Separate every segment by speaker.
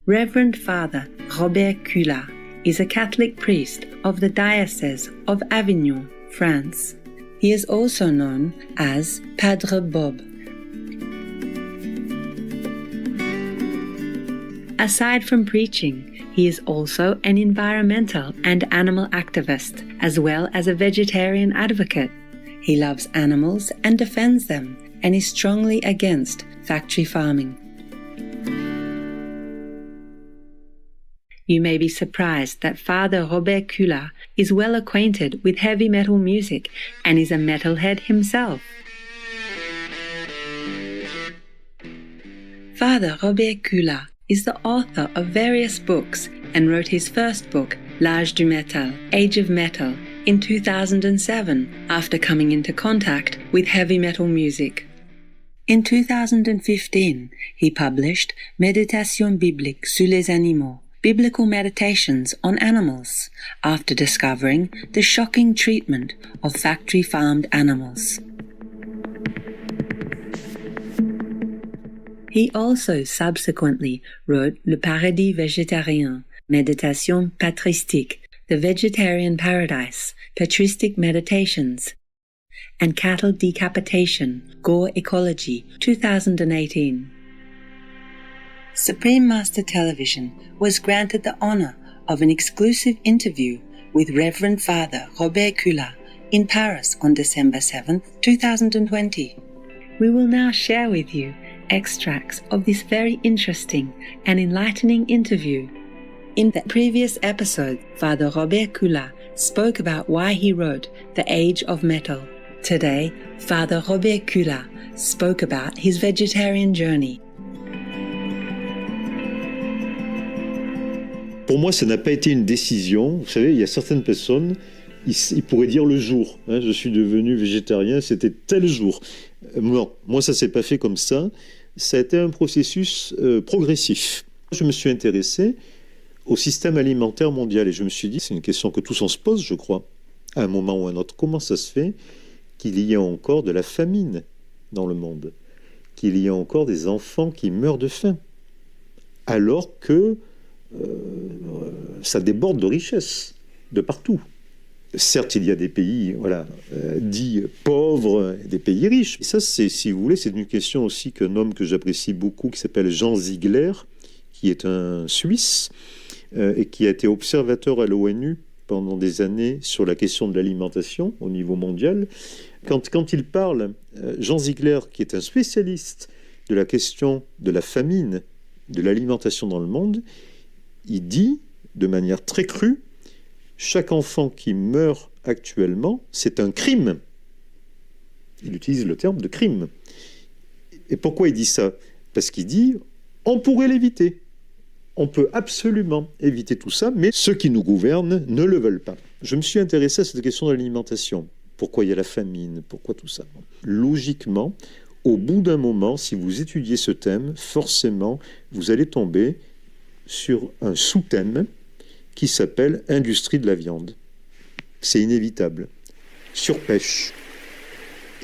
Speaker 1: Reverend Father Robert Culat is a Catholic priest of the Diocese of Avignon, France. He is also known as Padre Bob. Aside from preaching, he is also an environmental and animal activist, as well as a vegetarian advocate. He loves animals and defends them, and is strongly against factory farming. You may be surprised that Father Robert Culat is well acquainted with heavy metal music and is a metalhead himself. Father Robert Culat is the author of various books and wrote his first book, L'Âge du Métal, Age of Metal, in 2007 after coming into contact with heavy metal music. In 2015, he published Méditation biblique sur les animaux, Biblical Meditations on Animals, after discovering the shocking treatment of factory-farmed animals. He also subsequently wrote Le Paradis Végétarien, Méditation Patristique, The Vegetarian Paradise, Patristic Meditations, and Cattle Decapitation, Gore Ecology, 2018. Supreme Master Television was granted the honor of an exclusive interview with Reverend Father Robert Culat in Paris on December 7, 2020. We will now share with you extracts of this very interesting and enlightening interview. In the previous episode, Father Robert Culat spoke about why he wrote The Age of Metal. Today, Father Robert Culat spoke about his vegetarian journey.
Speaker 2: Pour moi, ça n'a pas été une décision. Vous savez, il y a certaines personnes, ils pourraient dire le jour. Je suis devenu végétarien, c'était tel jour. Non, moi, ça ne s'est pas fait comme ça. Ça a été un processus progressif. Je me suis intéressé au système alimentaire mondial et je me suis dit, c'est une question que tous on se pose, je crois, à un moment ou à un autre. Comment ça se fait qu'il y ait encore de la famine dans le monde, qu'il y ait encore des enfants qui meurent de faim, alors que ça déborde de richesses de partout. Certes, il y a des pays dits pauvres, des pays riches. Et ça, si vous voulez, c'est une question aussi qu'un homme que j'apprécie beaucoup, qui s'appelle Jean Ziegler, qui est un Suisse, et qui a été observateur à l'ONU pendant des années sur la question de l'alimentation au niveau mondial. Quand il parle, Jean Ziegler, qui est un spécialiste de la question de la famine, de l'alimentation dans le monde, il dit, de manière très crue, chaque enfant qui meurt actuellement, c'est un crime. Il utilise le terme de crime. Et pourquoi il dit ça? Parce qu'il dit, on pourrait l'éviter. On peut absolument éviter tout ça, mais ceux qui nous gouvernent ne le veulent pas. Je me suis intéressé à cette question de l'alimentation. Pourquoi il y a la famine? Pourquoi tout ça? Logiquement, au bout d'un moment, si vous étudiez ce thème, forcément, vous allez tomber sur un sous-thème qui s'appelle « Industrie de la viande ». C'est inévitable. Surpêche.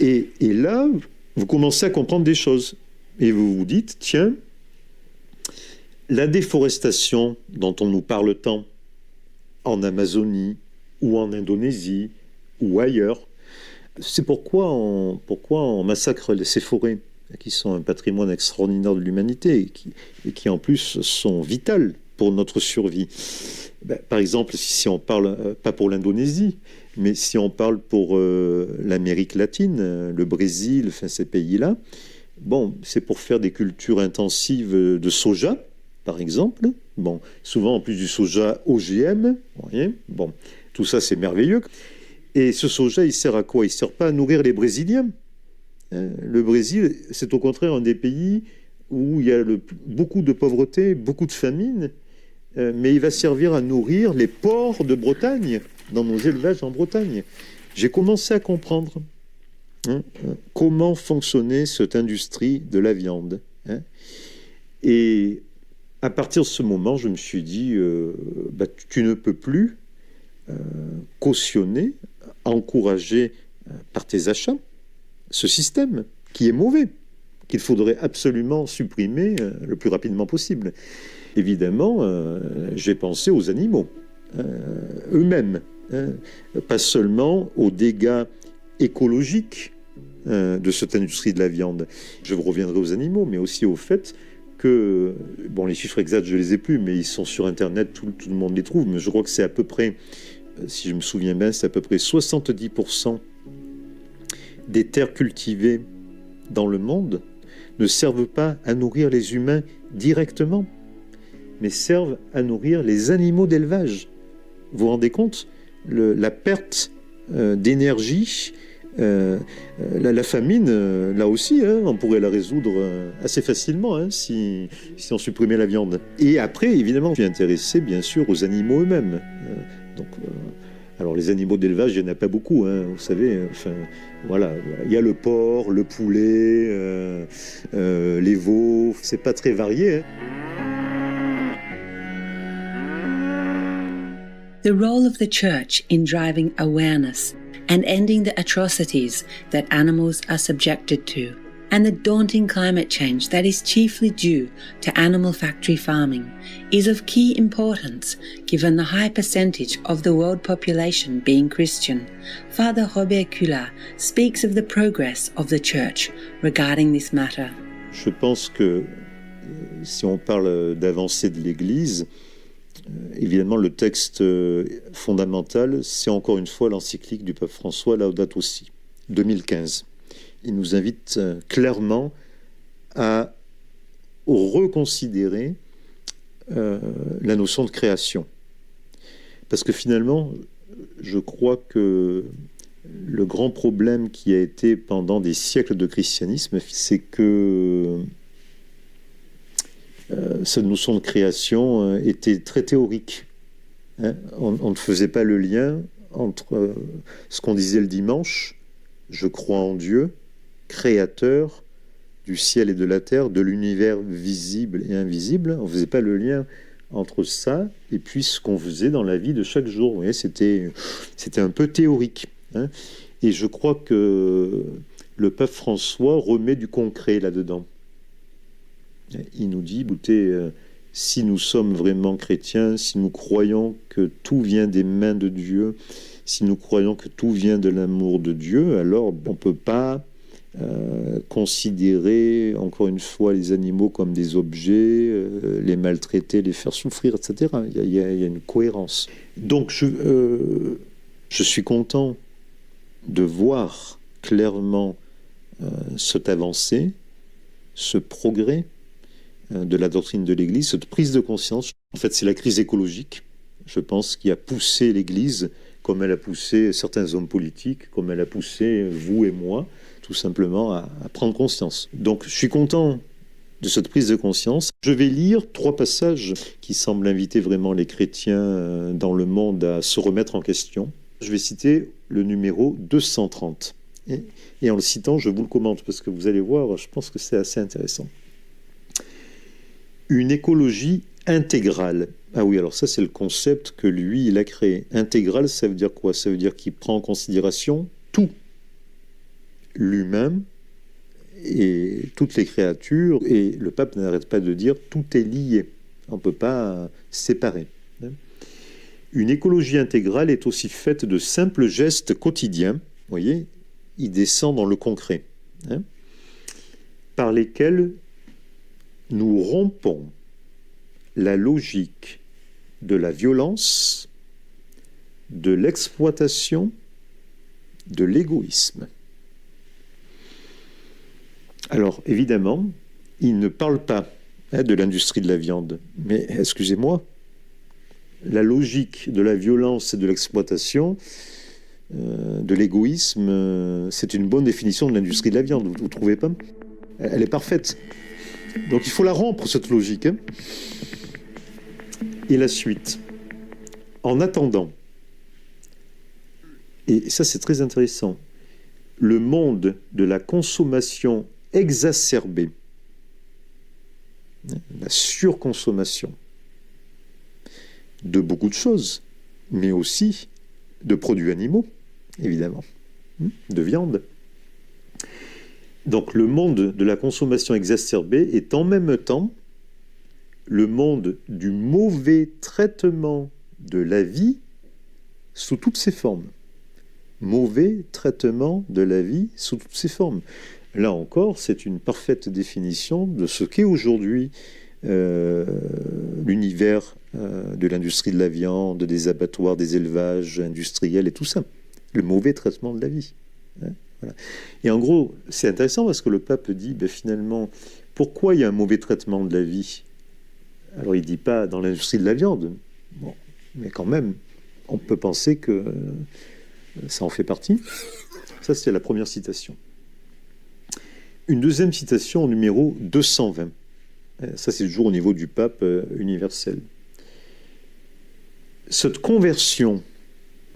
Speaker 2: Et là, vous commencez à comprendre des choses. Et vous vous dites, tiens, la déforestation dont on nous parle tant en Amazonie ou en Indonésie ou ailleurs, c'est pourquoi on massacre ces forêts qui sont un patrimoine extraordinaire de l'humanité et qui en plus sont vitales pour notre survie. Par exemple, si on parle, pas pour l'Indonésie, mais si on parle pour l'Amérique latine, le Brésil, enfin ces pays-là, bon, c'est pour faire des cultures intensives de soja, par exemple. Bon, souvent en plus du soja OGM, vous voyez. Bon, tout ça c'est merveilleux. Et ce soja, il sert à quoi? Il ne sert pas à nourrir les Brésiliens. Le Brésil, c'est au contraire un des pays où il y a beaucoup de pauvreté, beaucoup de famine, mais il va servir à nourrir les porcs de Bretagne, dans nos élevages en Bretagne. J'ai commencé à comprendre comment fonctionnait cette industrie de la viande. Et à partir de ce moment, je me suis dit, tu ne peux plus cautionner, encourager par tes achats ce système qui est mauvais, qu'il faudrait absolument supprimer le plus rapidement possible. évidemment, j'ai pensé aux animaux, eux-mêmes, hein, pas seulement aux dégâts écologiques de cette industrie de la viande. Je reviendrai aux animaux, mais aussi au fait que, bon, les chiffres exacts, je les ai plus, mais ils sont sur Internet, tout le monde les trouve, mais je crois que c'est à peu près, si je me souviens bien, c'est à peu près 70% des terres cultivées dans le monde ne servent pas à nourrir les humains directement, mais servent à nourrir les animaux d'élevage. Vous vous rendez compte la perte d'énergie, la famine, là aussi, hein, on pourrait la résoudre assez facilement hein, si on supprimait la viande. Et après, évidemment, je suis intéressé, bien sûr, aux animaux eux-mêmes. Alors, les animaux d'élevage, il n'y en a pas beaucoup, hein, vous savez. Enfin, voilà, il y a le porc, le poulet, les veaux. C'est pas très varié. Hein.
Speaker 1: The role of the Church in driving awareness and ending the atrocities that animals are subjected to, and the daunting climate change that is chiefly due to animal factory farming, is of key importance given the high percentage of the world population being Christian. Father Robert Kula speaks of the progress of the Church regarding this matter.
Speaker 2: Je pense que si on parle d'avancée de l'Église, évidemment, le texte fondamental, c'est encore une fois l'encyclique du pape François, Laudato Si, 2015. Il nous invite clairement à reconsidérer la notion de création. Parce que finalement, je crois que le grand problème qui a été pendant des siècles de christianisme, c'est que cette notion de création était très théorique. Hein. On ne faisait pas le lien entre ce qu'on disait le dimanche, je crois en Dieu, créateur du ciel et de la terre, de l'univers visible et invisible. On ne faisait pas le lien entre ça et puis ce qu'on faisait dans la vie de chaque jour. Vous voyez, c'était un peu théorique. Hein. Et je crois que le pape François remet du concret là-dedans. Il nous dit, écoutez, si nous sommes vraiment chrétiens, si nous croyons que tout vient des mains de Dieu, si nous croyons que tout vient de l'amour de Dieu, alors on ne peut pas considérer, encore une fois, les animaux comme des objets, les maltraiter, les faire souffrir, etc. Il y a une cohérence. Donc, je suis content de voir clairement cette avancée, ce progrès de la doctrine de l'Église, cette prise de conscience. En fait, c'est la crise écologique, je pense, qui a poussé l'Église, comme elle a poussé certains hommes politiques, comme elle a poussé vous et moi, tout simplement à prendre conscience. Donc, je suis content de cette prise de conscience. Je vais lire 3 passages qui semblent inviter vraiment les chrétiens dans le monde à se remettre en question. Je vais citer le numéro 230. Et en le citant, je vous le commente, parce que vous allez voir, je pense que c'est assez intéressant. Une écologie intégrale. Ah oui, alors ça, c'est le concept que lui, il a créé. Intégrale, ça veut dire quoi? Ça veut dire qu'il prend en considération tout. L'humain et toutes les créatures. Et le pape n'arrête pas de dire tout est lié. On ne peut pas séparer. Une écologie intégrale est aussi faite de simples gestes quotidiens. Vous voyez, il descend dans le concret. Par lesquels nous rompons la logique de la violence, de l'exploitation, de l'égoïsme. Alors, évidemment, il ne parle pas de l'industrie de la viande, mais, excusez-moi, la logique de la violence et de l'exploitation, de l'égoïsme, c'est une bonne définition de l'industrie de la viande, vous ne trouvez pas? Elle est parfaite. Donc il faut la rompre, cette logique. Hein. Et la suite. En attendant, et ça c'est très intéressant, le monde de la consommation exacerbée, la surconsommation de beaucoup de choses, mais aussi de produits animaux, évidemment, de viande. Donc le monde de la consommation exacerbée est en même temps le monde du mauvais traitement de la vie sous toutes ses formes. Mauvais traitement de la vie sous toutes ses formes. Là encore, c'est une parfaite définition de ce qu'est aujourd'hui l'univers de l'industrie de la viande, des abattoirs, des élevages industriels et tout ça. Le mauvais traitement de la vie. Hein, voilà. Et en gros, c'est intéressant parce que le pape dit, finalement, pourquoi il y a un mauvais traitement de la vie? Alors il ne dit pas dans l'industrie de la viande, bon, mais quand même, on peut penser que ça en fait partie. Ça, c'est la première citation. Une deuxième citation, numéro 220. Ça, c'est toujours au niveau du pape universel. Cette conversion,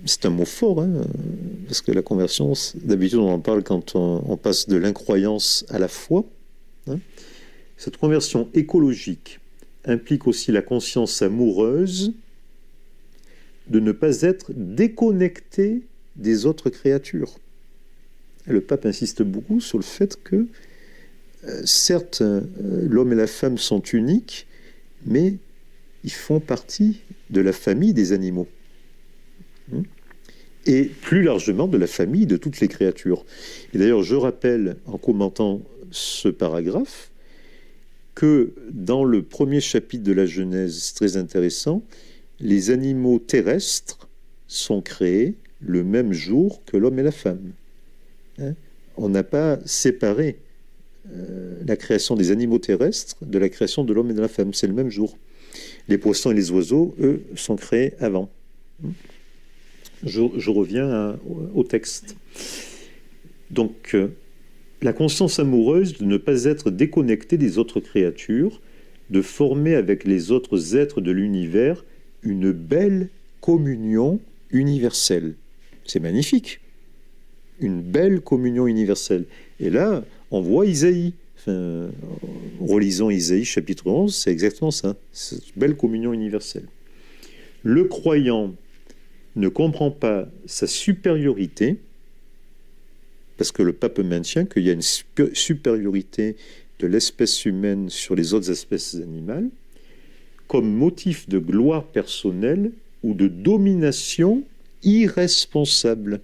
Speaker 2: c'est un mot fort, hein, parce que la conversion, d'habitude, on en parle quand on passe de l'incroyance à la foi. Hein. Cette conversion écologique implique aussi la conscience amoureuse de ne pas être déconnecté des autres créatures. Et le pape insiste beaucoup sur le fait que, certes, l'homme et la femme sont uniques, mais ils font partie de la famille des animaux. Et plus largement de la famille de toutes les créatures. Et d'ailleurs, je rappelle, en commentant ce paragraphe, que dans le premier chapitre de la Genèse, c'est très intéressant, les animaux terrestres sont créés le même jour que l'homme et la femme. Hein? On n'a pas séparé la création des animaux terrestres de la création de l'homme et de la femme. C'est le même jour. Les poissons et les oiseaux, eux, sont créés avant. Je reviens au texte. Donc, la conscience amoureuse de ne pas être déconnectée des autres créatures, de former avec les autres êtres de l'univers une belle communion universelle. C'est magnifique. Une belle communion universelle. Et là, on voit Isaïe. Relisons Isaïe chapitre 11, c'est exactement ça. Cette belle communion universelle. Le croyant ne comprend pas sa supériorité, parce que le pape maintient qu'il y a une supériorité de l'espèce humaine sur les autres espèces animales, comme motif de gloire personnelle ou de domination irresponsable,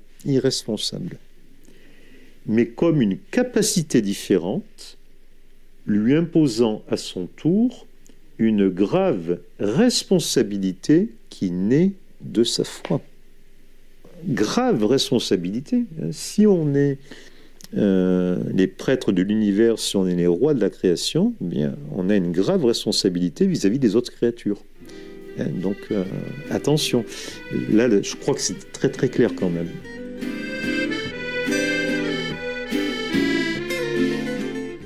Speaker 2: mais comme une capacité différente, lui imposant à son tour une grave responsabilité qui naît de sa foi. Grave responsabilité. Si on est les prêtres de l'univers, si on est les rois de la création, eh bien, on a une grave responsabilité vis-à-vis des autres créatures. Donc, attention. Là, je crois que c'est très très clair quand même.